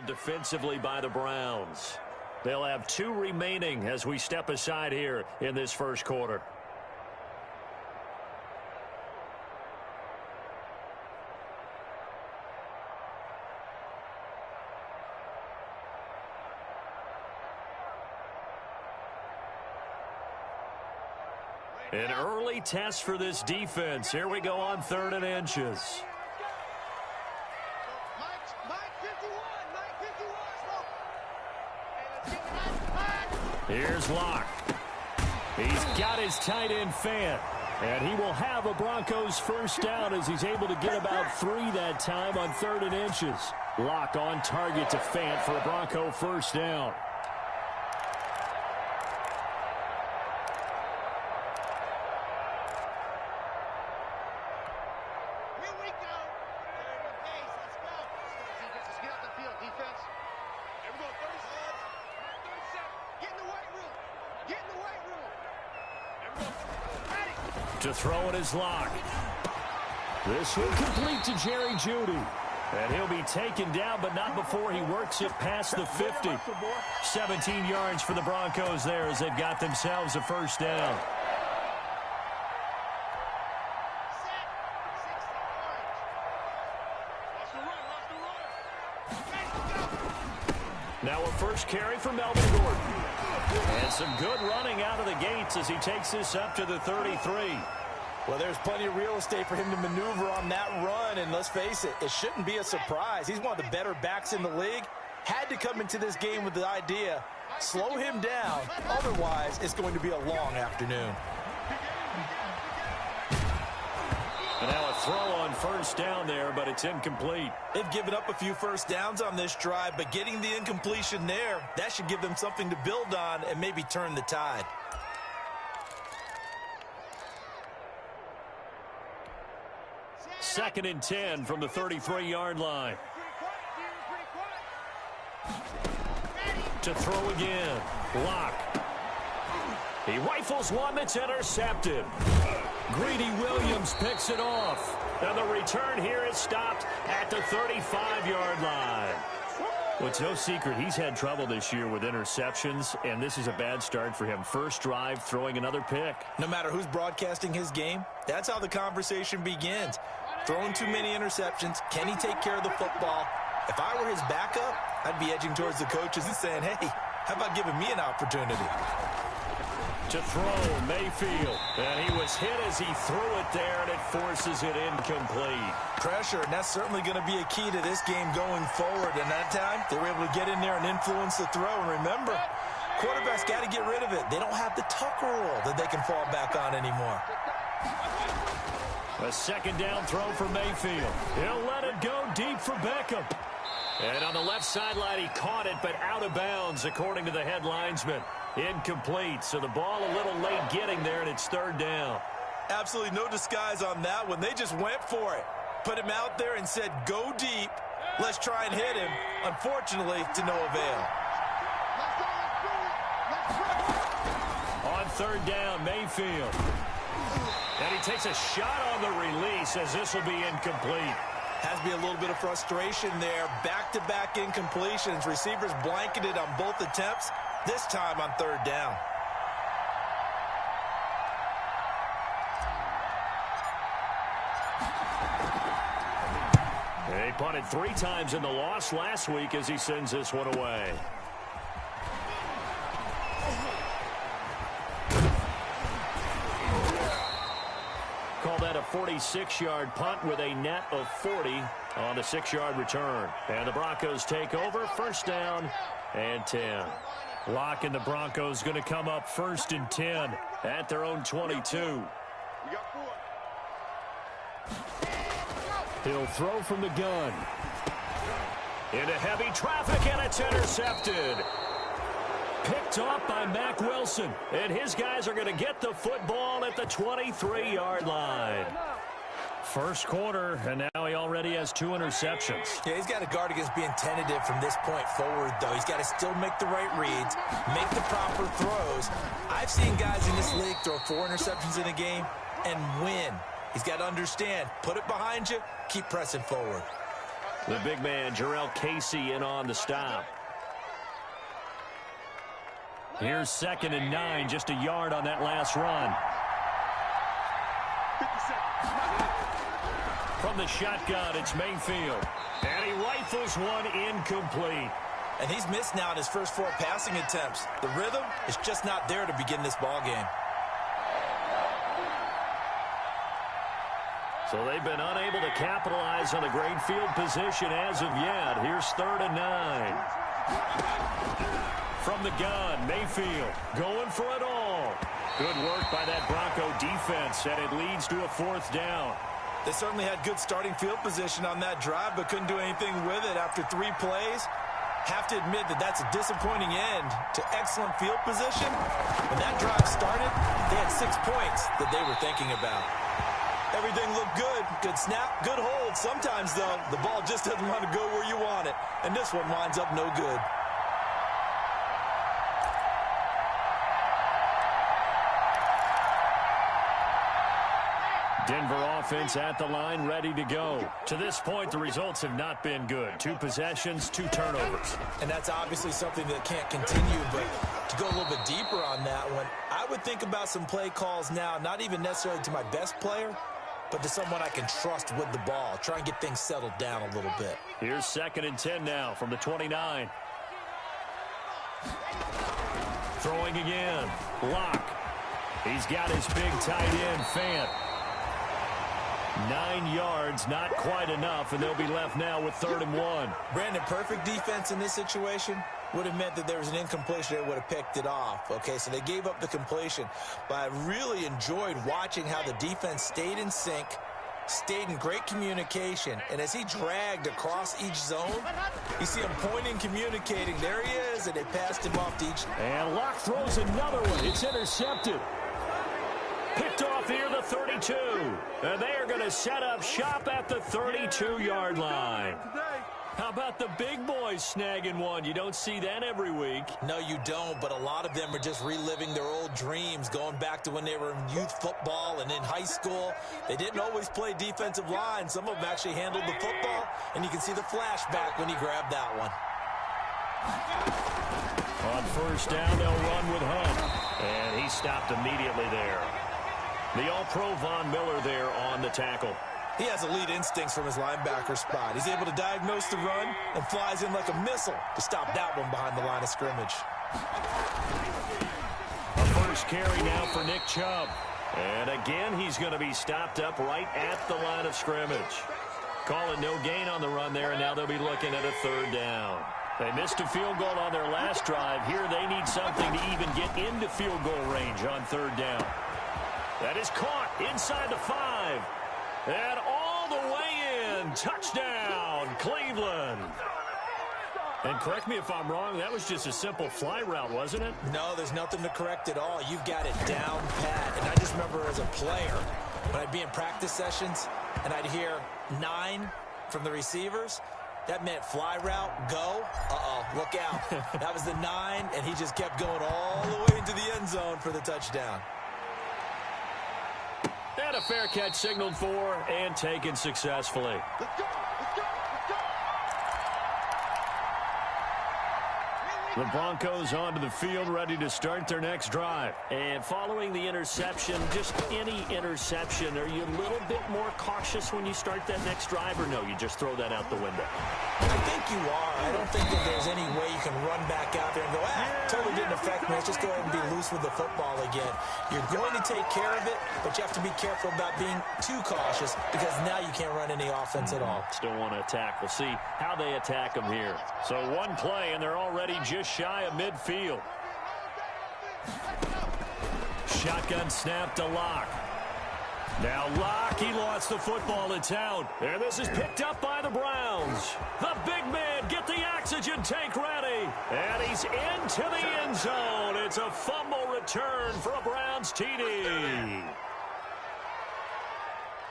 Defensively by the Browns. They'll have 2 remaining as we step aside here in this first quarter. An early test for this defense. Here we go on 3rd and inches. Here's Locke. He's got his tight end Fant. And he will have a Broncos first down as he's able to get about 3 that time on 3rd and inches. Locke on target to Fant for a Bronco first down. To throw it is Locke. This will complete to Jerry Jeudy. And he'll be taken down, but not before he works it past the 50. 17 yards for the Broncos there as they've got themselves a first down. Now a first carry for Melvin Gordon. And some good running out of the gates as he takes this up to the 33. Well, there's plenty of real estate for him to maneuver on that run, and let's face it, it shouldn't be a surprise. He's one of the better backs in the league. Had to come into this game with the idea, slow him down, otherwise it's going to be a long afternoon. And now a throw on first down there, but it's incomplete. They've given up a few first downs on this drive, but getting the incompletion there, that should give them something to build on and maybe turn the tide. Second and 10 from the 33-yard line. To throw again. Locke. He rifles one that's intercepted. Greedy Williams picks it off. And the return here is stopped at the 35-yard line. Well, it's no secret he's had trouble this year with interceptions, and this is a bad start for him. First drive, throwing another pick. No matter who's broadcasting his game, that's how the conversation begins. Throwing too many interceptions. Can he take care of the football? If I were his backup, I'd be edging towards the coaches and saying, hey, how about giving me an opportunity? To throw, Mayfield. And he was hit as he threw it there, and it forces it incomplete. Pressure, and that's certainly going to be a key to this game going forward. And that time, they were able to get in there and influence the throw. And remember, quarterbacks got to get rid of it. They don't have the Tucker rule that they can fall back on anymore. A second down throw for Mayfield. He'll let it go deep for Beckham. And on the left sideline, he caught it, but out of bounds, according to the head linesman. Incomplete, so the ball a little late getting there, and it's 3rd down. Absolutely no disguise on that one. They just went for it. Put him out there and said, go deep. Let's try and hit him. Unfortunately, to no avail. On 3rd down, Mayfield. And he takes a shot on the release as this will be incomplete. Has to be a little bit of frustration there. Back-to-back incompletions. Receivers blanketed on both attempts. This time on 3rd down. He punted 3 times in the loss last week as he sends this one away. Call that a 46-yard punt with a net of 40 on the 6-yard return. And the Broncos take over, first down and 10. Locke and the Broncos going to come up 1st and 10 at their own 22. He'll throw from the gun. Into heavy traffic, and it's intercepted. Picked off by Mack Wilson. And his guys are going to get the football at the 23-yard line. First quarter, and now he already has 2 interceptions. Yeah, he's got to guard against being tentative from this point forward, though. He's got to still make the right reads, make the proper throws. I've seen guys in this league throw 4 interceptions in a game and win. He's got to understand, put it behind you, keep pressing forward. The big man, Jarrell Casey, in on the stop. Here's 2nd and 9, just a yard on that last run. From the shotgun, it's Mayfield. And he rifles one incomplete. And he's missed now in his first 4 passing attempts. The rhythm is just not there to begin this ball game. So they've been unable to capitalize on the great field position as of yet. Here's 3rd and 9. From the gun, Mayfield going for it all. Good work by that Bronco defense, and it leads to a 4th down. They certainly had good starting field position on that drive, but couldn't do anything with it after 3 plays. Have to admit that that's a disappointing end to excellent field position. When that drive started, they had 6 points that they were thinking about. Everything looked good. Good snap, good hold. Sometimes, though, the ball just doesn't want to go where you want it. And this one winds up no good. Denver offense at the line, ready to go. To this point, the results have not been good. 2 possessions, 2 turnovers. And that's obviously something that can't continue, but to go a little bit deeper on that one, I would think about some play calls now, not even necessarily to my best player, but to someone I can trust with the ball. Try and get things settled down a little bit. Here's 2nd and 10 now from the 29. Throwing again. Locke. He's got his big tight end, Fant. 9 yards, not quite enough, and they'll be left now with 3rd and 1. Brandon, perfect defense in this situation would have meant that there was an incompletion. They would have picked it off. Okay, so they gave up the completion. But I really enjoyed watching how the defense stayed in sync, stayed in great communication, and as he dragged across each zone, you see him pointing, communicating. There he is, and they passed him off to each. And Locke throws another one. It's intercepted. Picked off here, the 32. And they are going to set up shop at the 32-yard line. How about the big boys snagging one? You don't see that every week. No, you don't, but a lot of them are just reliving their old dreams, going back to when they were in youth football and in high school. They didn't always play defensive line. Some of them actually handled the football, and you can see the flashback when he grabbed that one. On 1st down, they'll run with Hunt. And he stopped immediately there. The All-Pro Von Miller there on the tackle. He has elite instincts from his linebacker spot. He's able to diagnose the run and flies in like a missile to stop that one behind the line of scrimmage. A first carry now for Nick Chubb. And again, he's going to be stopped up right at the line of scrimmage. Calling no gain on the run there, and now they'll be looking at a 3rd down. They missed a field goal on their last drive. Here they need something to even get into field goal range on 3rd down. That is caught inside the 5. And all the way in. Touchdown, Cleveland. And correct me if I'm wrong, that was just a simple fly route, wasn't it? No, there's nothing to correct at all. You've got it down pat. And I just remember as a player, when I'd be in practice sessions and I'd hear 9 from the receivers, that meant fly route, go. Uh-oh, look out. That was the 9, and he just kept going all the way into the end zone for the touchdown. And a fair catch signaled for and taken successfully. The Broncos onto the field, ready to start their next drive. And following the interception, just any interception, are you a little bit more cautious when you start that next drive, or no, you just throw that out the window? I think you are. I don't think that there's any way you can run back out there and go, totally didn't affect me. Let's just go ahead and be loose with the football again. You're going to take care of it, but you have to be careful about being too cautious because now you can't run any offense at all. Still want to attack. We'll see how they attack them here. So one play, and they're already just shy of midfield. Shotgun snap to Locke. Now Locke, he lost the football. It's out. And this is picked up by the Browns. The big man, get the oxygen tank ready. And he's into the end zone. It's a fumble return for a Browns TD.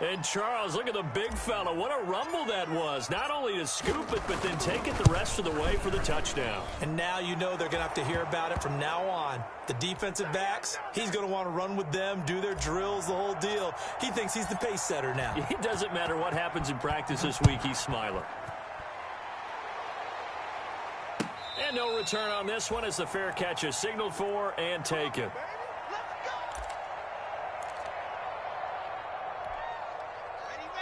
And Charles, look at the big fella. What a rumble that was. Not only to scoop it, but then take it the rest of the way for the touchdown. And now you know they're going to have to hear about it from now on. The defensive backs, he's going to want to run with them, do their drills, the whole deal. He thinks he's the pace setter now. It doesn't matter what happens in practice this week. He's smiling. And no return on this one as the fair catch is signaled for and taken.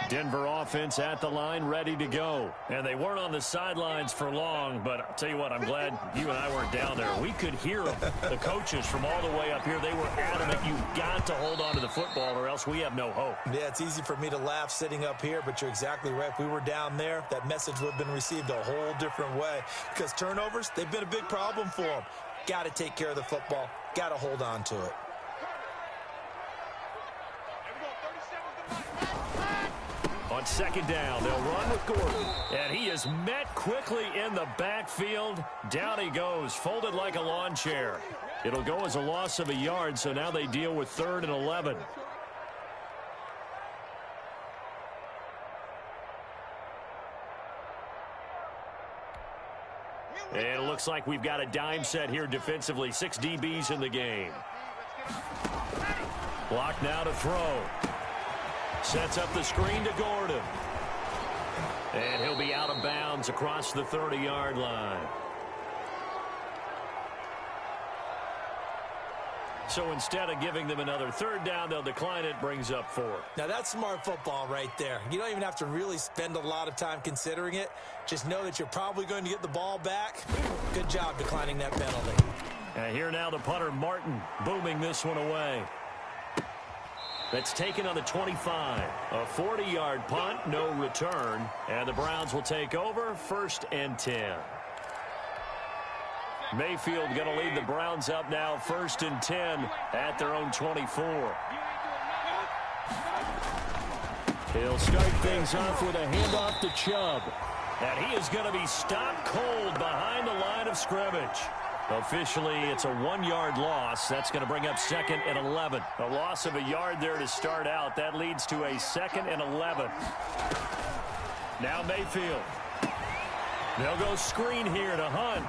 Denver offense at the line, ready to go. And they weren't on the sidelines for long, but I'll tell you what, I'm glad you and I weren't down there. We could hear them, the coaches from all the way up here. They were adamant, you've got to hold on to the football or else we have no hope. Yeah, it's easy for me to laugh sitting up here, but you're exactly right. If we were down there, that message would have been received a whole different way. Because turnovers, they've been a big problem for them. Got to take care of the football. Got to hold on to it. On second down, they'll run with Gordon. And he is met quickly in the backfield. Down he goes, folded like a lawn chair. It'll go as a loss of a yard, so now they deal with 3rd and 11. And it looks like we've got a dime set here defensively. 6 DBs in the game. Block now to throw. Sets up the screen to Gordon. And he'll be out of bounds across the 30-yard line. So instead of giving them another 3rd down, they'll decline it, brings up 4. Now, that's smart football right there. You don't even have to really spend a lot of time considering it. Just know that you're probably going to get the ball back. Good job declining that penalty. And here now the punter, Martin, booming this one away. That's taken on the 25. A 40-yard punt, no return. And the Browns will take over, 1st and 10. Mayfield going to lead the Browns up now, 1st and 10 at their own 24. He'll start things off with a handoff to Chubb. And he is going to be stopped cold behind the line of scrimmage. Officially, it's a 1-yard loss. That's going to bring up 2nd and 11. A loss of a yard there to start out. That leads to a 2nd and 11. Now Mayfield. They'll go screen here to Hunt.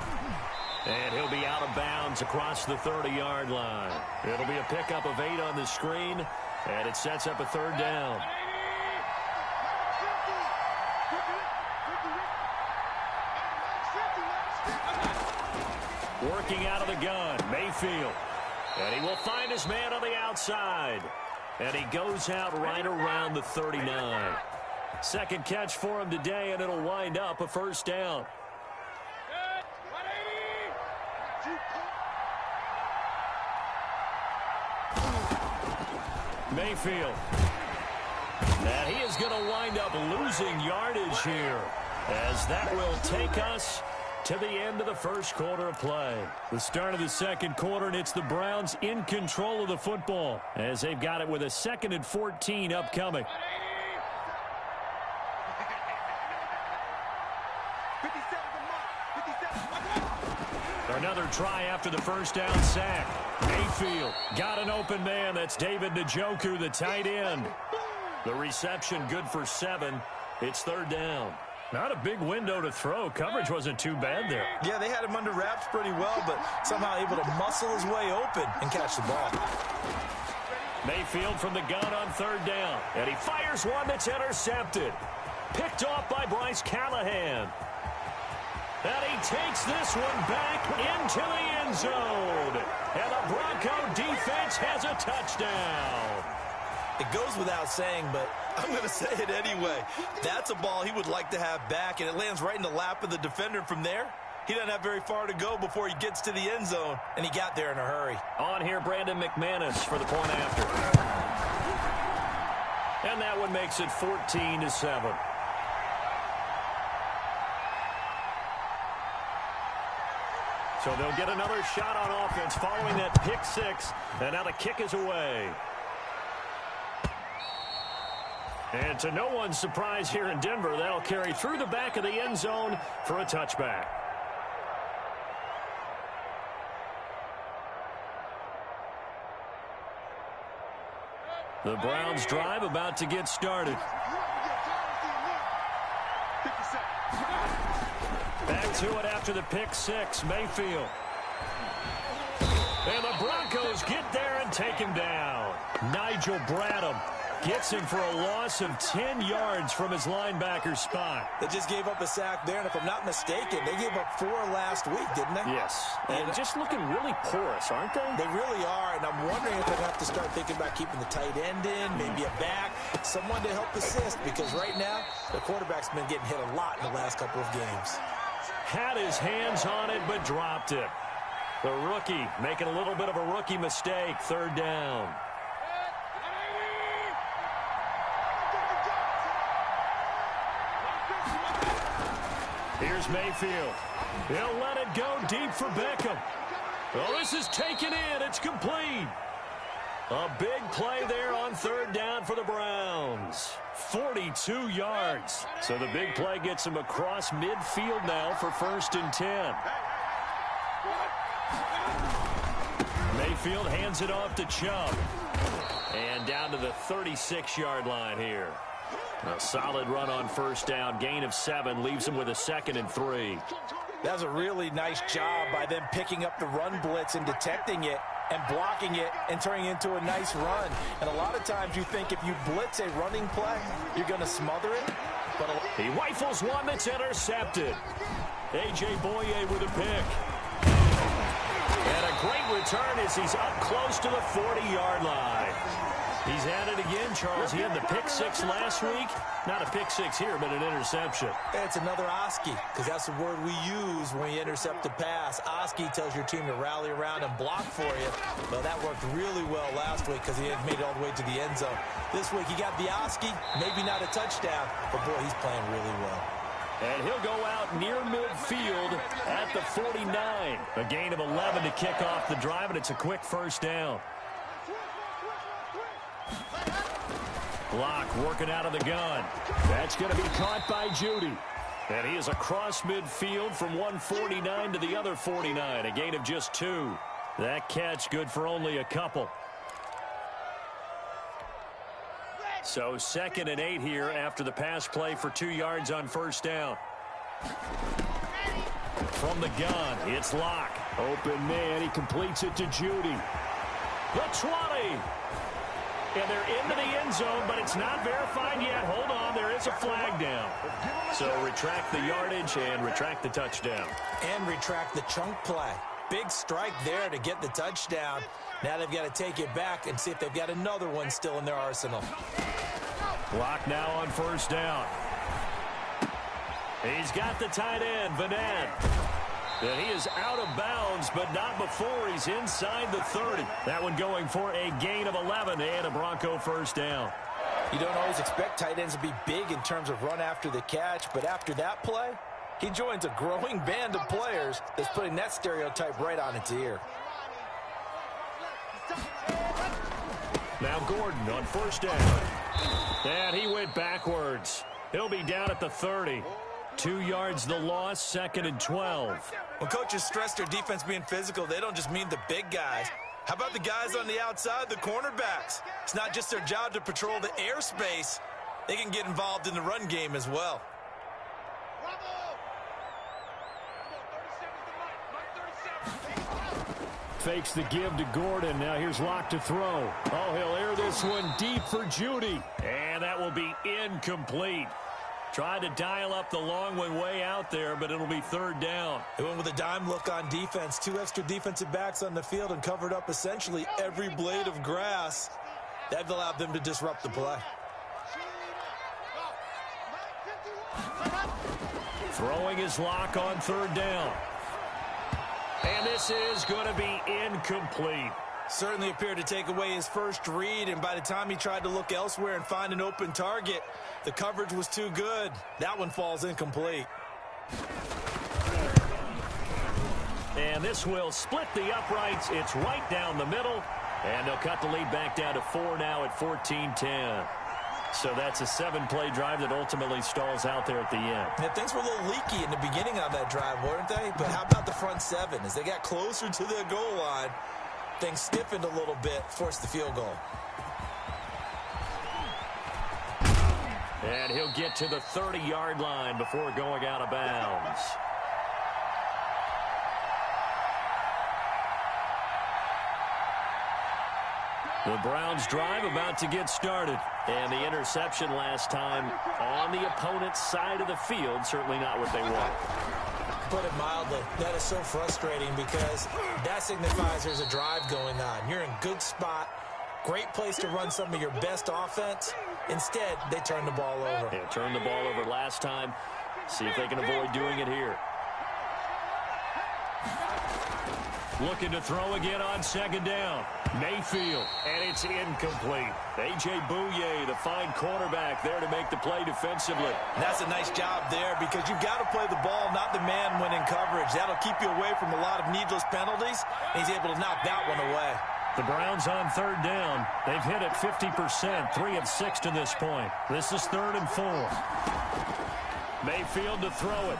And he'll be out of bounds across the 30-yard line. It'll be a pickup of 8 on the screen, and it sets up a 3rd down. Working out of the gun, Mayfield. And he will find his man on the outside. And he goes out right around the 39. Second catch for him today, and it'll wind up a 1st down. Mayfield. And he is going to wind up losing yardage here, as that will take us to the end of the 1st quarter of play. The start of the 2nd quarter, and it's the Browns in control of the football as they've got it with a 2nd and 14 upcoming. Another try after the 1st down sack. Mayfield got an open man. That's David Njoku, the tight end. The reception good for 7. It's 3rd down. Not a big window to throw. Coverage wasn't too bad there. Yeah, they had him under wraps pretty well, but somehow able to muscle his way open and catch the ball. Mayfield from the gun on 3rd down. And he fires one that's intercepted. Picked off by Bryce Callahan. And he takes this one back into the end zone. And the Bronco defense has a touchdown. It goes without saying, but I'm going to say it anyway. That's a ball he would like to have back, and it lands right in the lap of the defender from there. He doesn't have very far to go before he gets to the end zone, and he got there in a hurry. On here, Brandon McManus for the point after. And that one makes it 14-7. So they'll get another shot on offense following that pick 6, and now the kick is away. And to no one's surprise here in Denver, that'll carry through the back of the end zone for a touchback. The Browns drive about to get started. Back to it after the pick 6, Mayfield. And the Broncos get there and take him down. Nigel Bradham Gets him for a loss of 10 yards from his linebacker spot. They just gave up a sack there, and if I'm not mistaken, they gave up 4 last week, didn't they? Yes, and just looking really porous, aren't they? They really are, and I'm wondering if they're going to have to start thinking about keeping the tight end in, maybe a back, someone to help assist, because right now, the quarterback's been getting hit a lot in the last couple of games. Had his hands on it, but dropped it. The rookie making a little bit of a rookie mistake, 3rd down. Here's Mayfield. He'll let it go deep for Beckham. Well, this is taken in. It's complete. A big play there on 3rd down for the Browns. 42 yards. So the big play gets him across midfield now for 1st and 10. Mayfield hands it off to Chubb. And down to the 36-yard line here. A solid run on 1st down. Gain of 7 leaves him with a 2nd and 3. That's a really nice job by them picking up the run blitz and detecting it and blocking it and turning it into a nice run. And a lot of times you think if you blitz a running play, you're going to smother it. But he rifles one that's intercepted. A.J. Boye with a pick. And a great return as he's up close to the 40-yard line. He's at it again, Charles. He had the pick 6 last week. Not a pick 6 here, but an interception. It's another Oski, because that's the word we use when you intercept a pass. Oski tells your team to rally around and block for you. Well, that worked really well last week because he had made it all the way to the end zone. This week he got the Oski, maybe not a touchdown, but boy, he's playing really well. And he'll go out near midfield at the 49. A gain of 11 to kick off the drive, and it's a quick 1st down. Block working out of the gun. That's going to be caught by Judy. And he is across midfield from 149 to the other 49. A gain of just 2. That catch good for only a couple. So 2nd and 8 here after the pass play for 2 yards on 1st down. From the gun, it's Locke. Open man, he completes it to Judy. The 20. And they're into the end zone, but it's not verified yet. Hold on, there is a flag down. So retract the yardage and retract the touchdown. And retract the chunk play. Big strike there to get the touchdown. Now they've got to take it back and see if they've got another one still in their arsenal. Clock now on 1st down. He's got the tight end, Vanette. And he is out of bounds, but not before he's inside the 30. That one going for a gain of 11 and a Bronco 1st down. You don't always expect tight ends to be big in terms of run after the catch, but after that play, he joins a growing band of players that's putting that stereotype right on its ear. Now Gordon on 1st down. And he went backwards. He'll be down at the 30. 2 yards the loss, 2nd and 12. When coaches stress their defense being physical, they don't just mean the big guys. How about the guys on the outside, the cornerbacks? It's not just their job to patrol the airspace. They can get involved in the run game as well. Fakes the give to Gordon. Now here's Locke to throw. Oh, he'll air this one deep for Judy. And that will be incomplete. Tried to dial up the long one way out there, but it'll be 3rd down. They went with a dime look on defense. 2 extra defensive backs on the field and covered up essentially every blade of grass. That allowed them to disrupt the play. Throwing his Locke on 3rd down. And this is going to be incomplete. Certainly appeared to take away his first read, and by the time he tried to look elsewhere and find an open target, the coverage was too good. That one falls incomplete. And this will split the uprights. It's right down the middle, and they'll cut the lead back down to 4 now at 14-10. So that's a 7-play drive that ultimately stalls out there at the end. Yeah, things were a little leaky in the beginning on that drive, weren't they? But how about the front 7? As they got closer to the goal line, things stiffened a little bit, forced the field goal. And he'll get to the 30-yard line before going out of bounds. The Browns drive about to get started. And the interception last time on the opponent's side of the field, certainly not what they want. Put it mildly, that is so frustrating because that signifies there's a drive going on. You're in a good spot, great place to run some of your best offense. Instead, they turn the ball over. Yeah, turned the ball over last time. See if they can avoid doing it here. Looking to throw again on second down. Mayfield, and it's incomplete. A.J. Bouye, the fine quarterback, there to make the play defensively. And that's a nice job there because you've got to play the ball, not the man when in coverage. That'll keep you away from a lot of needless penalties. He's able to knock that one away. The Browns on third down. They've hit it 50%, 3 of 6 to this point. This is 3rd and 4. Mayfield to throw it.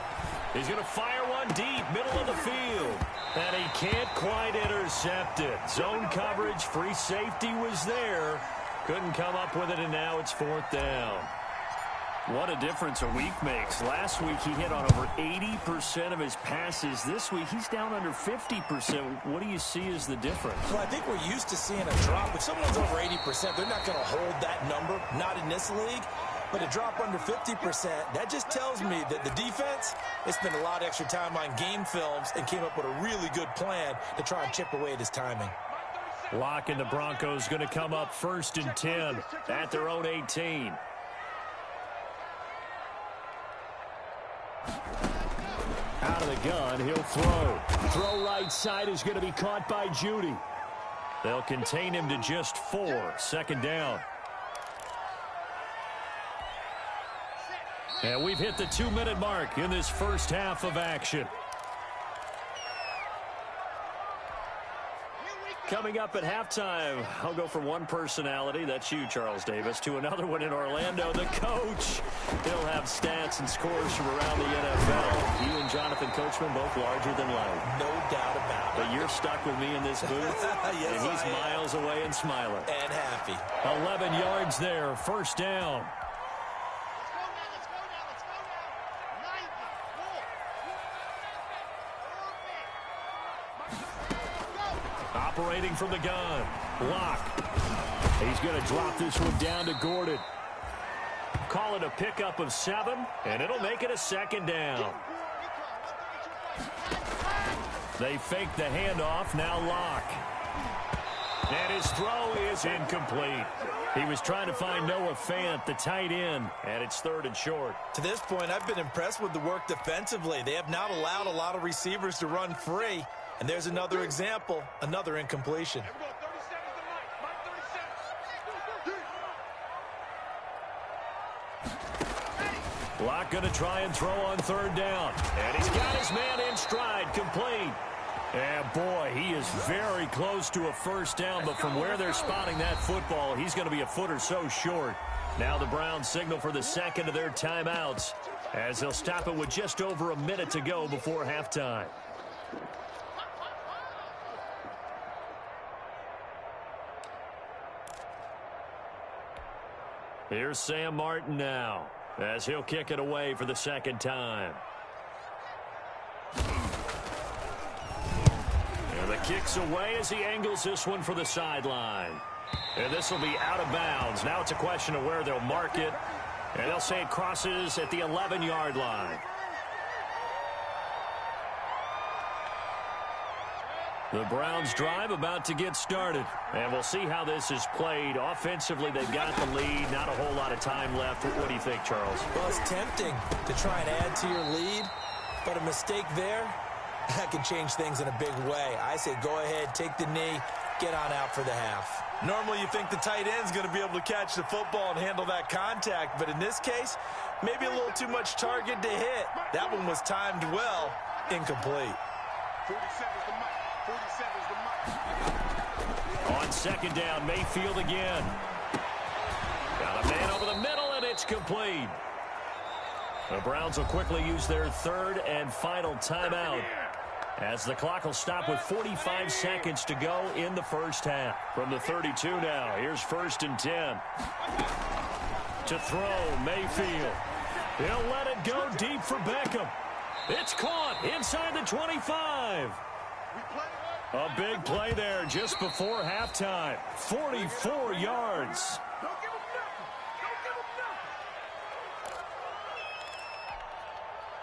He's going to fire one deep, middle of the field. And he can't quite intercept it. Zone coverage, free safety was there. Couldn't come up with it, and now it's 4th down. What a difference a week makes. Last week he hit on over 80% of his passes. This week he's down under 50%. What do you see as the difference? Well, I think we're used to seeing a drop. If someone's over 80%, they're not going to hold that number, not in this league. But a drop under 50%, that just tells me that the defense, they spent a lot of extra time on game films and came up with a really good plan to try and chip away at his timing. Locke and the Broncos going to come up 1st and 10 at their own 18. Out of the gun, he'll throw. Throw right side is going to be caught by Judy. They'll contain him to just 4. 2nd down. And we've hit the 2-minute mark in this first half of action. Coming up at halftime, I'll go from one personality, that's you, Charles Davis, to another one in Orlando, the coach. He'll have stats and scores from around the NFL. You and Jonathan Coachman both larger than life. No doubt about it. But you're stuck with me in this booth, yes, and he's miles away and smiling. And happy. 11 yards there, 1st down. Operating from the gun. Locke. He's going to drop this one down to Gordon. Call it a pickup of 7, and it'll make it a 2nd down. They fake the handoff. Now Locke. And his throw is incomplete. He was trying to find Noah Fant, the tight end, and it's 3rd and short. To this point, I've been impressed with the work defensively. They have not allowed a lot of receivers to run free. And there's another example, another incompletion. Locke going to try and throw on 3rd down. And he's got his man in stride, complete. And boy, he is very close to a 1st down, but from where they're spotting that football, he's going to be a foot or so short. Now the Browns signal for the 2nd of their timeouts, as they'll stop it with just over a minute to go before halftime. Here's Sam Martin now, as he'll kick it away for the 2nd time. And the kick's away as he angles this one for the sideline. And this will be out of bounds. Now it's a question of where they'll mark it. And they'll say it crosses at the 11-yard line. The Browns drive about to get started. And we'll see how this is played. Offensively, they've got the lead. Not a whole lot of time left. What do you think, Charles? Well, it's tempting to try and add to your lead. But a mistake there, that can change things in a big way. I say go ahead, take the knee, get on out for the half. Normally you think the tight end's going to be able to catch the football and handle that contact. But in this case, maybe a little too much target to hit. That one was timed well, incomplete. 47's the mark. 47's the mark. On 2nd down, Mayfield again. Got a man over the middle, and it's complete. The Browns will quickly use their 3rd and final timeout, as the clock will stop with 45 seconds to go in the first half. From the 32 now, here's 1st and 10. To throw, Mayfield. He'll let it go deep for Beckham. It's caught inside the 25. A big play there just before halftime. 44 yards. Don't give him nothing. Don't give him nothing.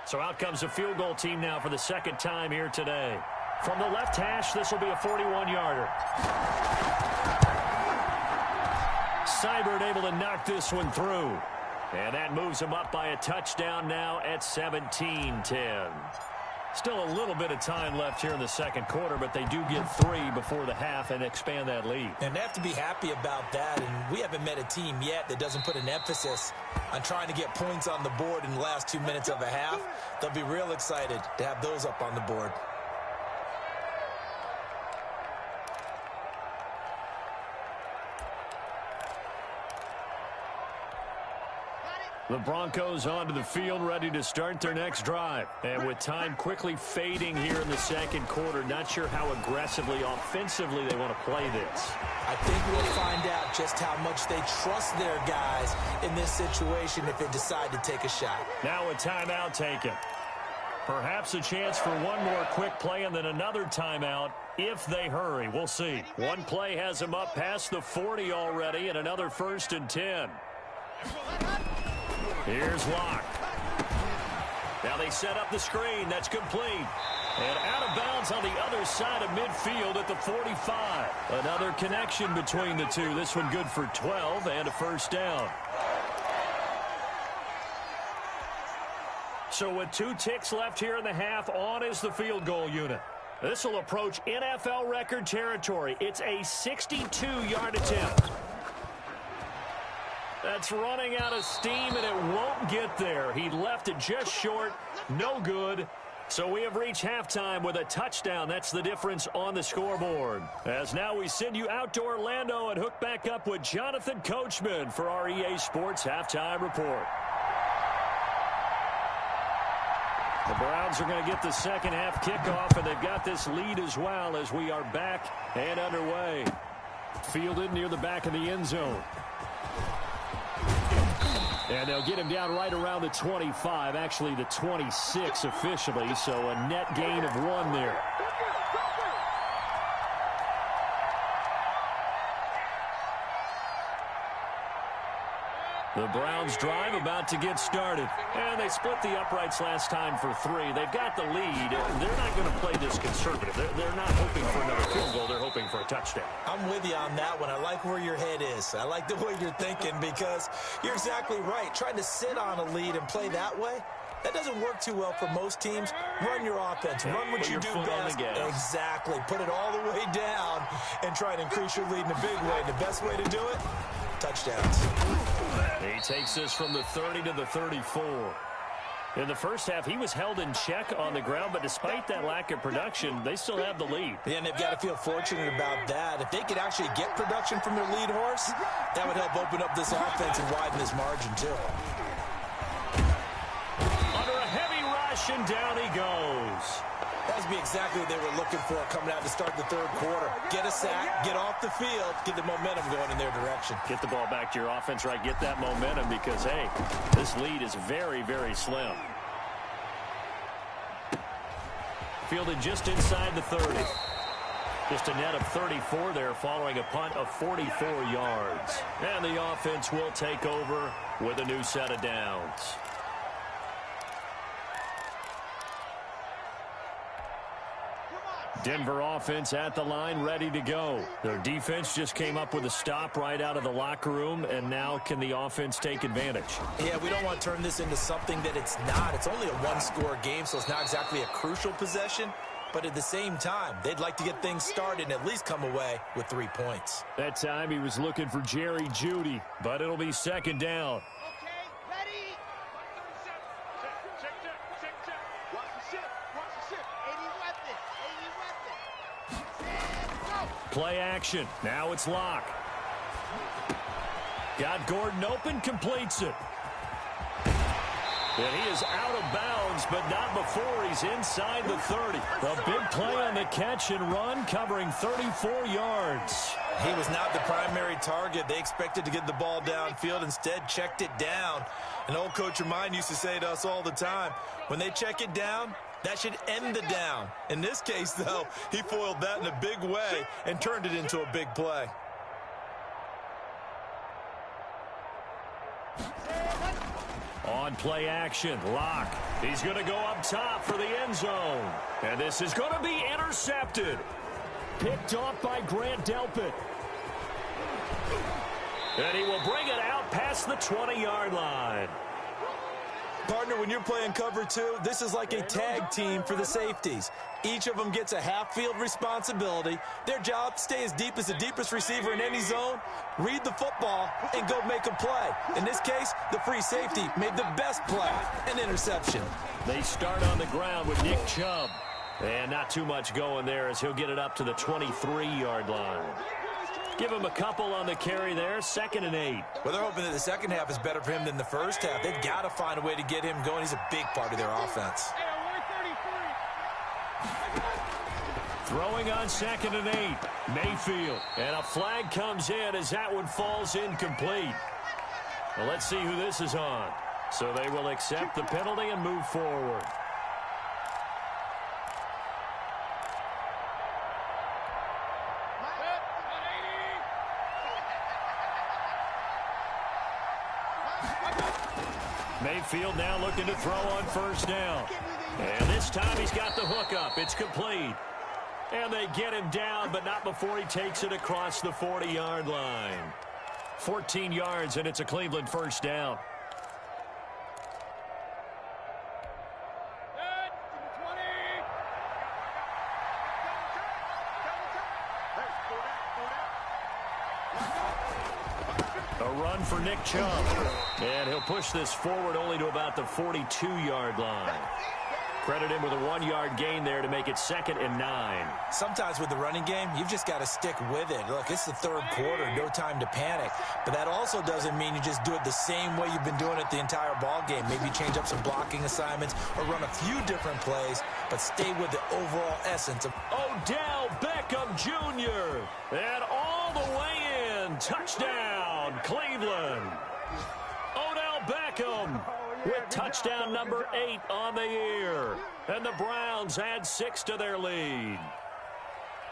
So out comes the field goal team now for the second time here today. From the left hash, this will be a 41-yarder. Seibert able to knock this one through. And that moves him up by a touchdown now at 17-10. Still a little bit of time left here in the second quarter, but they do get 3 before the half and expand that lead. And they have to be happy about that, and we haven't met a team yet that doesn't put an emphasis on trying to get points on the board in the last 2 minutes of a half. They'll be real excited to have those up on the board. The Broncos onto the field, ready to start their next drive. And with time quickly fading here in the second quarter, not sure how aggressively, offensively they want to play this. I think we'll find out just how much they trust their guys in this situation if they decide to take a shot. Now a timeout taken. Perhaps a chance for one more quick play and then another timeout if they hurry. We'll see. One play has them up past the 40 already and another 1st and 10. Here's Locke. Now they set up the screen. That's complete. And out of bounds on the other side of midfield at the 45. Another connection between the two. This one good for 12 and a first down. So with 2 ticks left here in the half, on is the field goal unit. This will approach NFL record territory. It's a 62-yard attempt. That's running out of steam, and it won't get there. He left it just short. No good. So we have reached halftime with a touchdown. That's the difference on the scoreboard. As now we send you out to Orlando and hook back up with Jonathan Coachman for our EA Sports Halftime Report. The Browns are going to get the second half kickoff, and they've got this lead as well as we are back and underway. Fielded near the back of the end zone. And they'll get him down right around the 25, actually the 26 officially, so a net gain of 1 there. The Browns drive about to get started. And they split the uprights last time for 3. They've got the lead. They're not going to play this conservative. They're not hoping for another field goal. They're hoping for a touchdown. I'm with you on that one. I like where your head is. I like the way you're thinking because you're exactly right. Trying to sit on a lead and play that way, that doesn't work too well for most teams. Run your offense. Run what you do best. Exactly. Put it all the way down and try to increase your lead in a big way. The best way to do it, touchdowns. He takes this from the 30 to the 34. In the first half, he was held in check on the ground, but despite that lack of production, they still have the lead. Yeah, and they've got to feel fortunate about that. If they could actually get production from their lead horse, that would help open up this offense and widen this margin, too. Under a heavy rush, and down he goes. That would be exactly what they were looking for coming out to start the third quarter. Get a sack, get off the field, get the momentum going in their direction. Get the ball back to your offense, right? Get that momentum because, hey, this lead is very, very slim. Fielded just inside the 30. Just a net of 34 there following a punt of 44 yards. And the offense will take over with a new set of downs. Denver offense at the line, ready to go. Their defense just came up with a stop right out of the locker room, and now can the offense take advantage? Yeah, we don't want to turn this into something that it's not. It's only a one-score game, so it's not exactly a crucial possession. But at the same time, they'd like to get things started and at least come away with 3 points. That time he was looking for Jerry Jeudy, but it'll be second down. Play action. Now it's Locke. Got Gordon open, completes it. And he is out of bounds, but not before he's inside the 30. A big play on the catch and run, covering 34 yards. He was not the primary target. They expected to get the ball downfield, instead checked it down. An old coach of mine used to say to us all the time, when they check it down, That should end the down. In this case, though, he foiled that in a big way and turned it into a big play. On play action, Locke. He's going to go up top for the end zone. And this is going to be intercepted. Picked off by Grant Delpit. And he will bring it out past the 20-yard line. Partner, when you're playing cover two, this is like a tag team for the safeties. Each of them gets a half-field responsibility. Their job, stay as deep as the deepest receiver in any zone, read the football, and go make a play. In this case, the free safety made the best play, an interception. They start on the ground with Nick Chubb. And not too much going there as he'll get it up to the 23-yard line. Give him a couple on the carry there, 2nd and 8. Well, they're hoping that the second half is better for him than the first half. They've got to find a way to get him going. He's a big part of their offense. Throwing on 2nd and 8, Mayfield. And a flag comes in as that one falls incomplete. Well, let's see who this is on. So they will accept the penalty and move forward. Mayfield now looking to throw on first down. And this time he's got the hook up. It's complete. And they get him down, but not before he takes it across the 40-yard line. 14 yards, and it's a Cleveland first down. A run for Nick Chubb. And he'll push this forward only to about the 42-yard line. Credit him with a 1-yard gain there to make it 2nd and 9. Sometimes with the running game, you've just got to stick with it. Look, it's the third quarter, no time to panic. But that also doesn't mean you just do it the same way you've been doing it the entire ball game. Maybe change up some blocking assignments or run a few different plays, but stay with the overall essence of Odell Beckham Jr. And all the way in. Touchdown, Cleveland. Odell Beckham with touchdown number 8 on the year. And the Browns add 6 to their lead.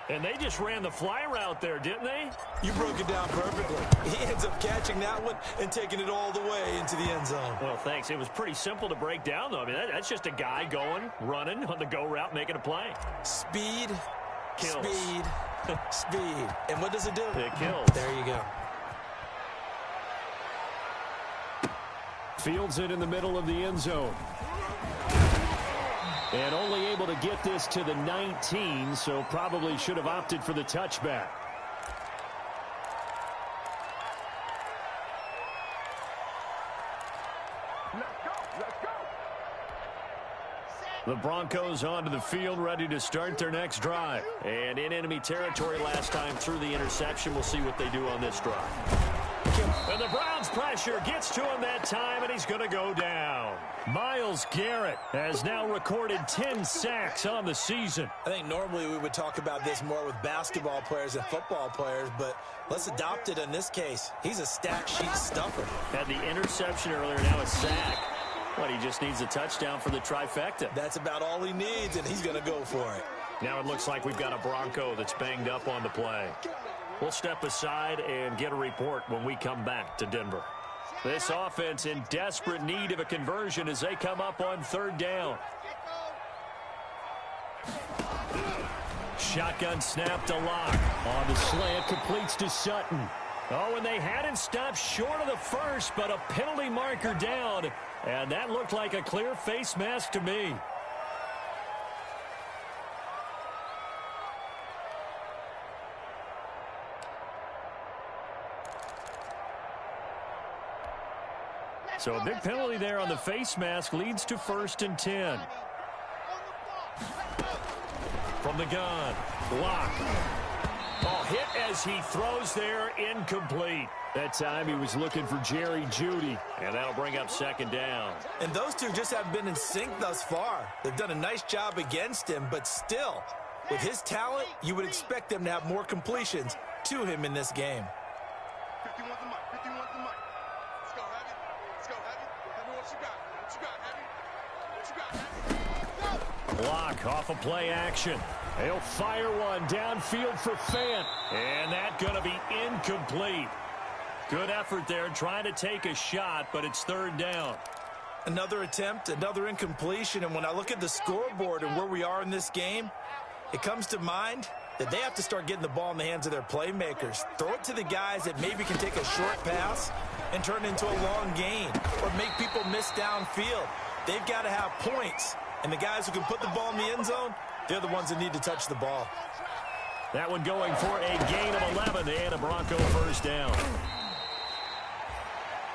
And they just ran the fly route there, didn't they? You broke it down perfectly. He ends up catching that one and taking it all the way into the end zone. Well, thanks. It was pretty simple to break down, though. I mean, that's just a guy going, running on the go route, making a play. Speed, kills. Speed, speed. And what does it do? It kills. There you go. Fields it in the middle of the end zone. And only able to get this to the 19, so probably should have opted for the touchback. The Broncos onto the field, ready to start their next drive. And in enemy territory last time through the interception. We'll see what they do on this drive. And the Browns pressure gets to him that time, and he's going to go down. Myles Garrett has now recorded 10 sacks on the season. I think normally we would talk about this more with basketball players and football players, but let's adopt it in this case. He's a stat sheet stuffer. Had the interception earlier, now a sack. What, he just needs a touchdown for the trifecta. That's about all he needs, and he's going to go for it. Now it looks like we've got a Bronco that's banged up on the play. We'll step aside and get a report when we come back to Denver. This offense in desperate need of a conversion as they come up on 3rd down. Shotgun snap to Locke. On the slant, completes to Sutton. Oh, and they hadn't stopped short of the first, but a penalty marker down. And that looked like a clear face mask to me. So a big penalty there on the face mask leads to 1st and 10. From the gun, Locke. Oh, hit as he throws there, incomplete. That time he was looking for Jerry Jeudy, and that'll bring up 2nd down. And those two just haven't been in sync thus far. They've done a nice job against him, but still, with his talent, you would expect them to have more completions to him in this game. 51 the mic. 51 the mic. Let's go, Heavy. Let's go, Heavy. Tell me what you got. What you got, Heavy? Block off of play action. He'll fire one downfield for Fant. And that's going to be incomplete. Good effort there trying to take a shot, but it's third down. Another attempt, another incompletion. And when I look at the scoreboard and where we are in this game, it comes to mind that they have to start getting the ball in the hands of their playmakers. Throw it to the guys that maybe can take a short pass and turn it into a long gain or make people miss downfield. They've got to have points. And the guys who can put the ball in the end zone, they're the ones that need to touch the ball. That one going for a gain of 11 and a Bronco first down.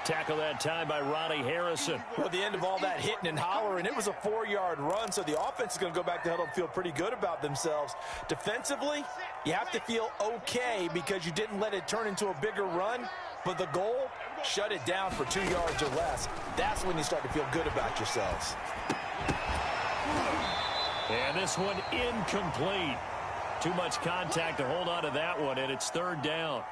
Tackle that time by Ronnie Harrison. Well, at the end of all that hitting and hollering, it was a 4-yard run, so the offense is going to go back to huddle and feel pretty good about themselves. Defensively, you have to feel okay because you didn't let it turn into a bigger run, but the goal, shut it down for 2 yards or less. That's when you start to feel good about yourselves. And this one incomplete. Too much contact to hold on to that one, and it's third down.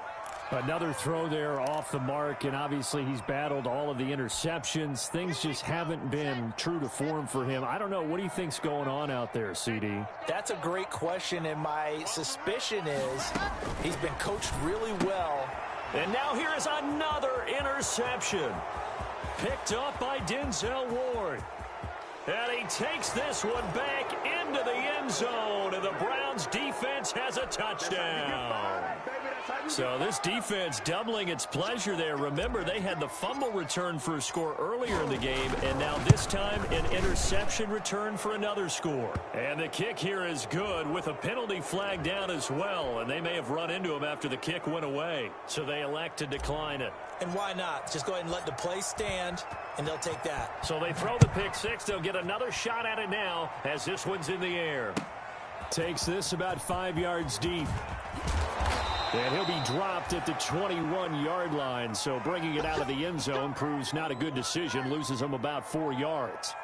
Another throw there off the mark, and obviously he's battled all of the interceptions. Things just haven't been true to form for him. I don't know. What do you think's going on out there, CD? That's a great question, and my suspicion is he's been coached really well. And now here is another interception. Picked up by Denzel Ward. And he takes this one back into the end zone, and the Browns defense has a touchdown. So this defense doubling its pleasure there. Remember, they had the fumble return for a score earlier in the game, and now this time an interception return for another score. And the kick here is good with a penalty flag down as well, and they may have run into him after the kick went away. So they elect to decline it. And why not? Just go ahead and let the play stand, and they'll take that. So they throw the pick six. They'll get another shot at it now as this one's in the air. Takes this about 5 yards deep. And he'll be dropped at the 21-yard line. So bringing it out of the end zone proves not a good decision. Loses him about 4 yards.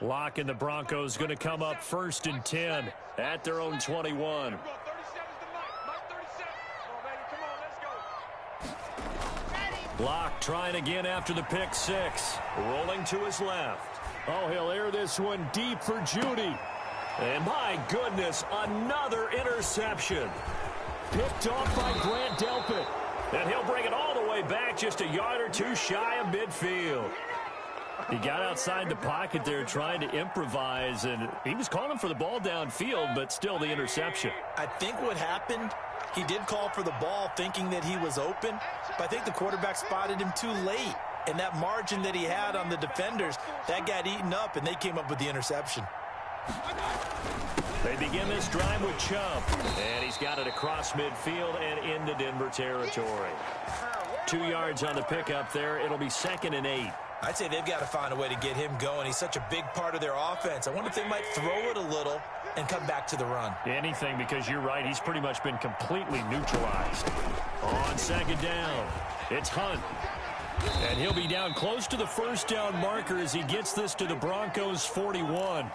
Lock and the Broncos going to come up 1st and 10 at their own 21. Lock trying again after the pick six. Rolling to his left. Oh, he'll air this one deep for Judy. And my goodness, another interception. Picked off by Grant Delpit. And he'll bring it all the way back just a yard or two shy of midfield. He got outside the pocket there trying to improvise, and he was calling for the ball downfield, but still the interception. I think what happened, he did call for the ball thinking that he was open, but I think the quarterback spotted him too late. And that margin that he had on the defenders, that got eaten up, and they came up with the interception. They begin this drive with Chubb, and he's got it across midfield and into Denver territory. 2 yards on the pickup there. It'll be 2nd and 8. I'd say they've got to find a way to get him going. He's such a big part of their offense. I wonder if they might throw it a little and come back to the run. Anything, because you're right. He's pretty much been completely neutralized. On 2nd down, it's Hunt. And he'll be down close to the first down marker as he gets this to the Broncos 41.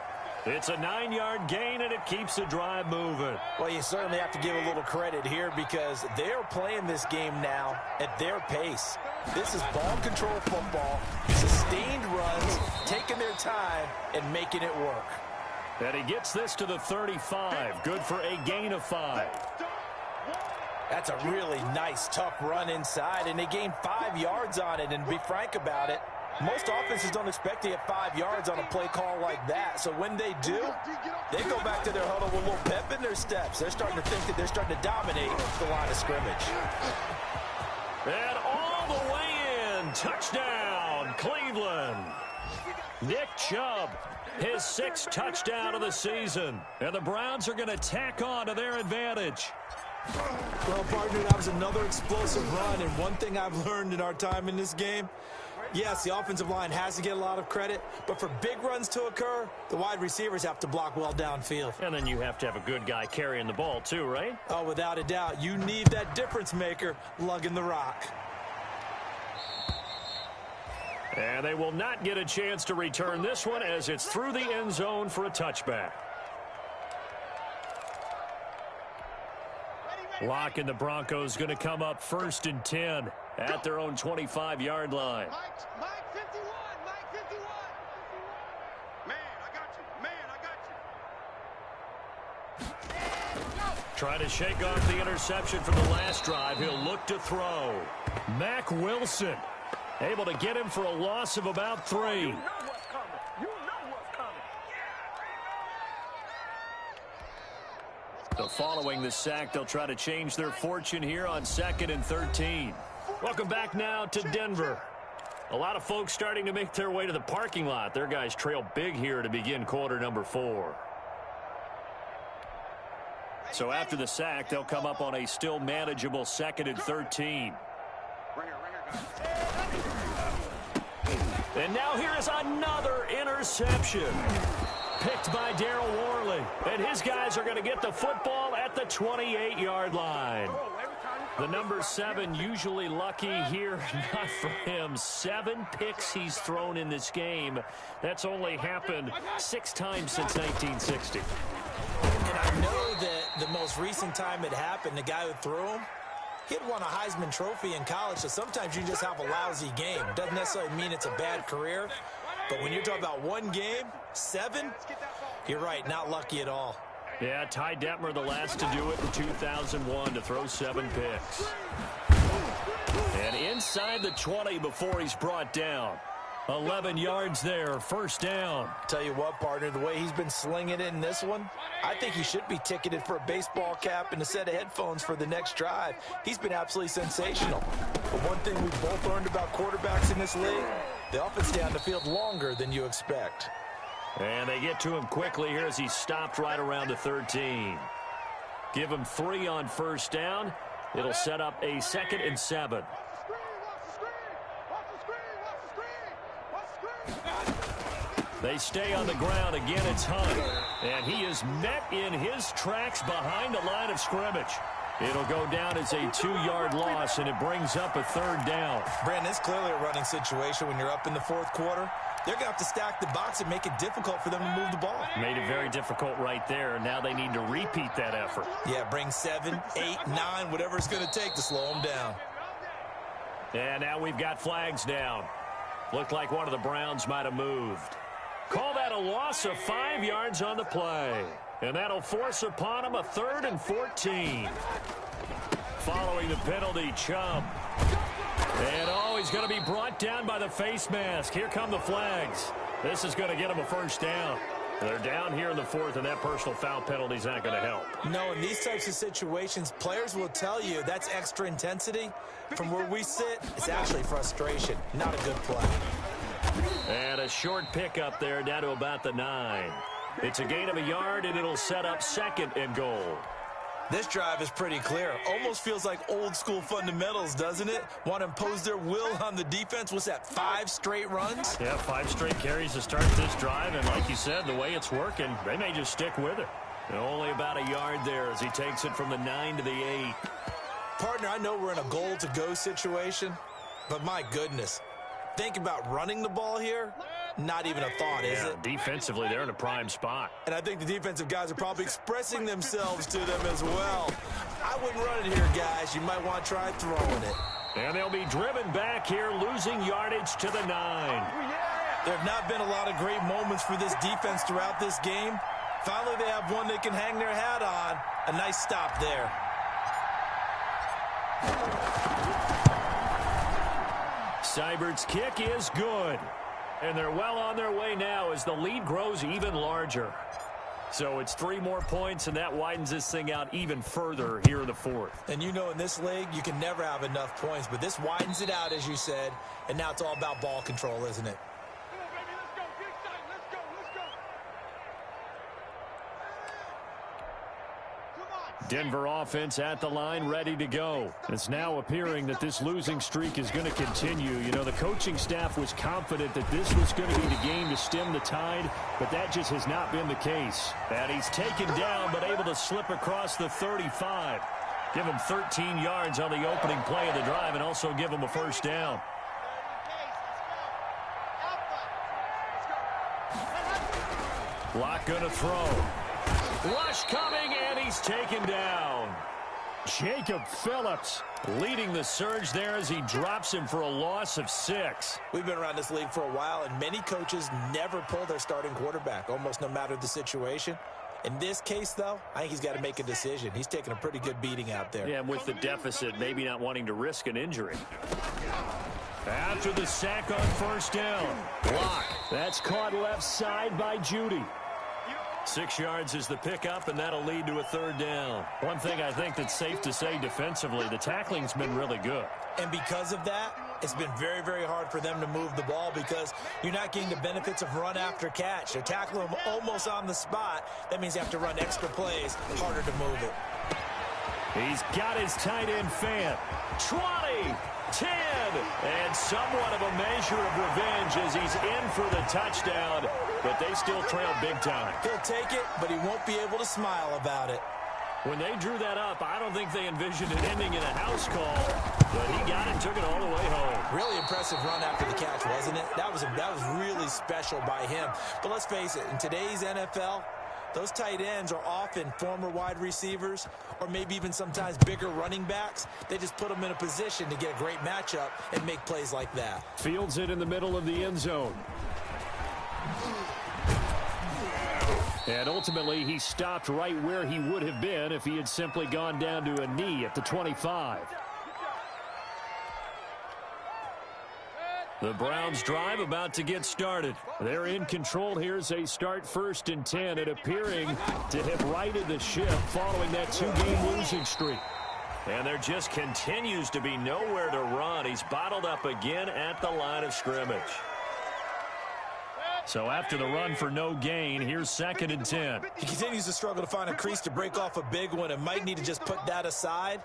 It's a 9-yard gain, and it keeps the drive moving. Well, you certainly have to give a little credit here because they're playing this game now at their pace. This is ball control football, sustained runs, taking their time, and making it work. And he gets this to the 35. Good for a gain of 5. That's a really nice, tough run inside, and they gained 5 yards on it. And to be frank about it, most offenses don't expect to get 5 yards on a play call like that. So when they do, they go back to their huddle with a little pep in their steps. They're starting to think that they're starting to dominate the line of scrimmage. And all the way in. Touchdown, Cleveland. Nick Chubb, his 6th touchdown of the season. And the Browns are going to tack on to their advantage. Well, partner, that was another explosive run. And one thing I've learned in our time in this game, yes, the offensive line has to get a lot of credit, but for big runs to occur, the wide receivers have to block well downfield. And then you have to have a good guy carrying the ball too, right? Oh, without a doubt. You need that difference maker lugging the rock. And they will not get a chance to return this one as it's through the end zone for a touchback. Locke and the Broncos going to come up 1st and 10 at their own 25-yard line. Mike 51. Mike 51. Man, I got you. Man, I got you. Trying to shake off the interception from the last drive. He'll look to throw. Mack Wilson able to get him for a loss of about 3. You know what's coming. You know what's coming. So following the sack, they'll try to change their fortune here on 2nd and 13. Welcome back now to Denver. A lot of folks starting to make their way to the parking lot. Their guys trail big here to begin quarter number 4. So after the sack, they'll come up on a still manageable 2nd and 13. And now here is another interception. Picked by Darryl Worley. And his guys are going to get the football at the 28-yard line. The number 7 usually lucky here. Not for him. 7 picks he's thrown in this game. That's only happened 6 times since 1960. And I know that the most recent time it happened, the guy who threw him, he'd won a Heisman Trophy in college, so sometimes you just have a lousy game. Doesn't necessarily mean it's a bad career, but when you're talking about one game, 7, you're right, not lucky at all. Yeah, Ty Detmer, the last to do it in 2001, to throw 7 picks. And inside the 20 before he's brought down. 11 yards there, 1st down. Tell you what, partner, the way he's been slinging it in this one, I think he should be ticketed for a baseball cap and a set of headphones for the next drive. He's been absolutely sensational. But one thing we've both learned about quarterbacks in this league, they often stay on the field longer than you expect. And they get to him quickly here as he stopped right around the 13. Give him 3 on 1st down. It'll set up a 2nd and 7. They stay on the ground. Again, it's Hunt. And he is met in his tracks behind the line of scrimmage. It'll go down as a 2-yard loss, and it brings up a 3rd down. Brandon, it's clearly a running situation when you're up in the 4th quarter. They're going to have to stack the box and make it difficult for them to move the ball. Made it very difficult right there. Now they need to repeat that effort. Yeah, bring 7, 8, 9, whatever it's going to take to slow them down. And now we've got flags down. Looked like one of the Browns might have moved. Call that a loss of 5 yards on the play. And that'll force upon him a 3rd and 14. Following the penalty, Chubb. And he's going to be brought down by the face mask. Here come the flags. This is going to get him a 1st down. They're down here in the 4th, and that personal foul penalty is not going to help. No, in these types of situations, players will tell you that's extra intensity. From where we sit, it's actually frustration. Not a good play. And a short pickup there down to about the 9. It's a gain of a yard, and it'll set up 2nd and goal. This drive is pretty clear. Almost feels like old-school fundamentals, doesn't it? Want to impose their will on the defense. What's that, 5 straight runs? Yeah, 5 straight carries to start this drive, and like you said, the way it's working, they may just stick with it. And only about a yard there as he takes it from the 9 to the 8. Partner, I know we're in a goal-to-go situation, but my goodness, think about running the ball here. Not even a thought, is it? Defensively, they're in a prime spot. And I think the defensive guys are probably expressing themselves to them as well. I wouldn't run it here, guys. You might want to try throwing it. And they'll be driven back here, losing yardage to the 9. There have not been a lot of great moments for this defense throughout this game. Finally, they have one they can hang their hat on. A nice stop there. Seibert's kick is good. And they're well on their way now as the lead grows even larger. So it's 3 more points, and that widens this thing out even further here in the 4th. And you know in this league, you can never have enough points, but this widens it out, as you said, and now it's all about ball control, isn't it? Come on, baby, let's go. Get excited. Let's go. Let's go. Come on. Denver offense at the line, ready to go. It's now appearing that this losing streak is going to continue. You know, the coaching staff was confident that this was going to be the game to stem the tide, but that just has not been the case. And he's taken down, but able to slip across the 35. Give him 13 yards on the opening play of the drive and also give him a 1st down. Locke going to throw. Rush coming, and he's taken down. Jacob Phillips leading the surge there as he drops him for a loss of 6. We've been around this league for a while, and many coaches never pull their starting quarterback, almost no matter the situation. In this case, though, I think he's got to make a decision. He's taking a pretty good beating out there. Yeah, and with the deficit, maybe not wanting to risk an injury. After the sack on first down. Block. That's caught left side by Judy. 6 yards is the pickup, and that'll lead to a 3rd down. One thing I think that's safe to say defensively, the tackling's been really good. And because of that, it's been very, very hard for them to move the ball because you're not getting the benefits of run after catch. They're tackling them almost on the spot. That means you have to run extra plays, harder to move it. He's got his tight end fan. 20, 10, and somewhat of a measure of revenge as he's in for the touchdown, but they still trail big time. He'll take it, but he won't be able to smile about it. When they drew that up, I don't think they envisioned it ending in a house call, but he got it and took it all the way home. Really impressive run after the catch, wasn't it? That was really special by him. But let's face it, in today's NFL, those tight ends are often former wide receivers or maybe even sometimes bigger running backs. They just put them in a position to get a great matchup and make plays like that. Fields it in the middle of the end zone. And ultimately, he stopped right where he would have been if he had simply gone down to a knee at the 25. The Browns drive about to get started. They're in control here as they start 1st and 10 and appearing to have righted the ship following that 2-game losing streak. And there just continues to be nowhere to run. He's bottled up again at the line of scrimmage. So after the run for no gain, here's 2nd and 10. He continues to struggle to find a crease to break off a big one and might need to just put that aside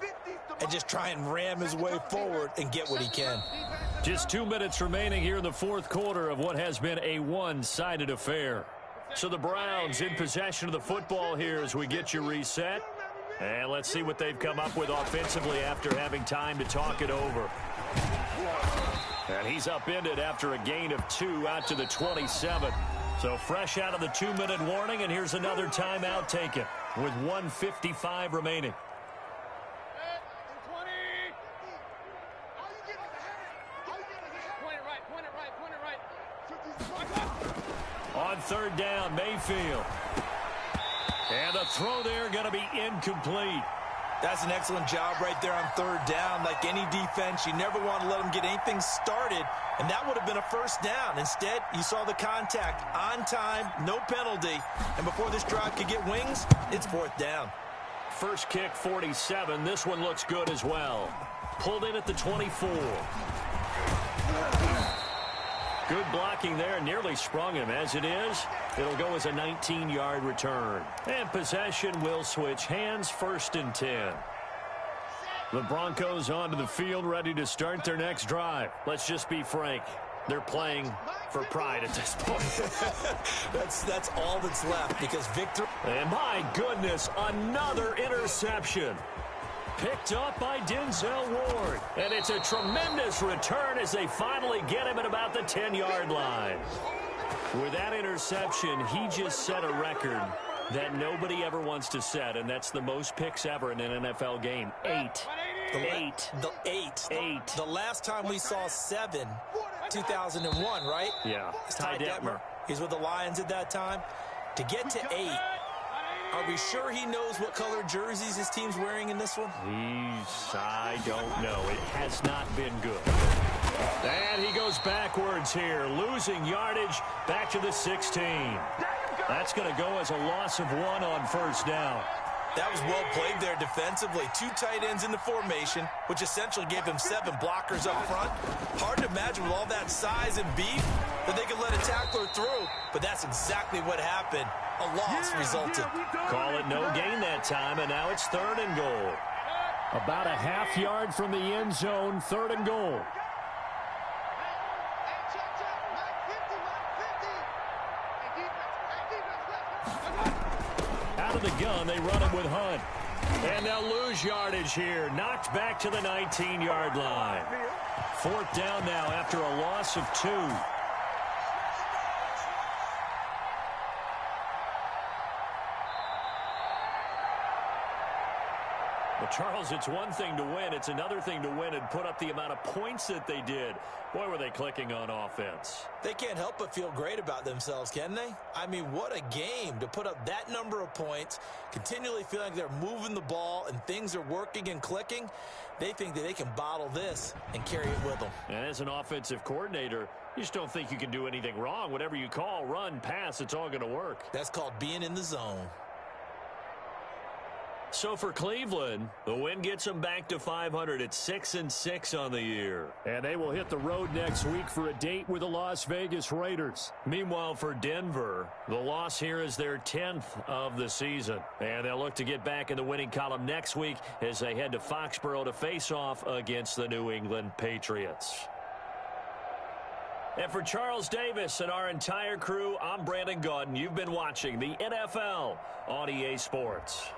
and just try and ram his way forward and get what he can. Just 2 minutes remaining here in the 4th quarter of what has been a one-sided affair. So the Browns in possession of the football here as we get you reset. And let's see what they've come up with offensively after having time to talk it over. And he's upended after a gain of 2 out to the 27. So fresh out of the 2-minute warning, and here's another timeout taken with 1:55 remaining. On 3rd down, Mayfield. And the throw there going to be incomplete. That's an excellent job right there on 3rd down. Like any defense, you never want to let them get anything started, and that would have been a 1st down. Instead, you saw the contact on time, no penalty, and before this drive could get wings, it's 4th down. First kick, 47. This one looks good as well. Pulled in at the 24. Good blocking there, nearly sprung him. As it is, it'll go as a 19-yard return. And possession will switch hands, 1st and 10. The Broncos onto the field, ready to start their next drive. Let's just be frank. They're playing for pride at this point. That's all that's left because victory. And my goodness, another interception. Picked up by Denzel Ward. And it's a tremendous return as they finally get him at about the 10-yard line. With that interception, he just set a record that nobody ever wants to set, and that's the most picks ever in an NFL game. 8. The last time we saw 7, 2001, right? Yeah. Ty Detmer. He's with the Lions at that time. To get to 8, are we sure he knows what color jerseys his team's wearing in this one? I don't know. It has not been good. And he goes backwards here, losing yardage back to the 16. That's going to go as a loss of 1 on 1st down. That was well played there defensively. 2 tight ends in the formation, which essentially gave them 7 blockers up front. Hard to imagine with all that size and beef that they could let a tackler through, but that's exactly what happened. A loss resulted. Call it no gain that time, and now it's 3rd and goal. About a half yard from the end zone, 3rd and goal. Out of the gun, they run it with Hunt. And they'll lose yardage here. Knocked back to the 19-yard line. 4th down now after a loss of 2. Well, Charles, it's one thing to win. It's another thing to win and put up the amount of points that they did. Boy, were they clicking on offense. They can't help but feel great about themselves, can they? I mean, what a game to put up that number of points, continually feeling like they're moving the ball and things are working and clicking. They think that they can bottle this and carry it with them. And as an offensive coordinator, you just don't think you can do anything wrong. Whatever you call, run, pass, it's all going to work. That's called being in the zone. So for Cleveland, the win gets them back to 500 at 6-6 on the year. And they will hit the road next week for a date with the Las Vegas Raiders. Meanwhile, for Denver, the loss here is their 10th of the season. And they'll look to get back in the winning column next week as they head to Foxborough to face off against the New England Patriots. And for Charles Davis and our entire crew, I'm Brandon Gaudin. You've been watching the NFL on EA Sports.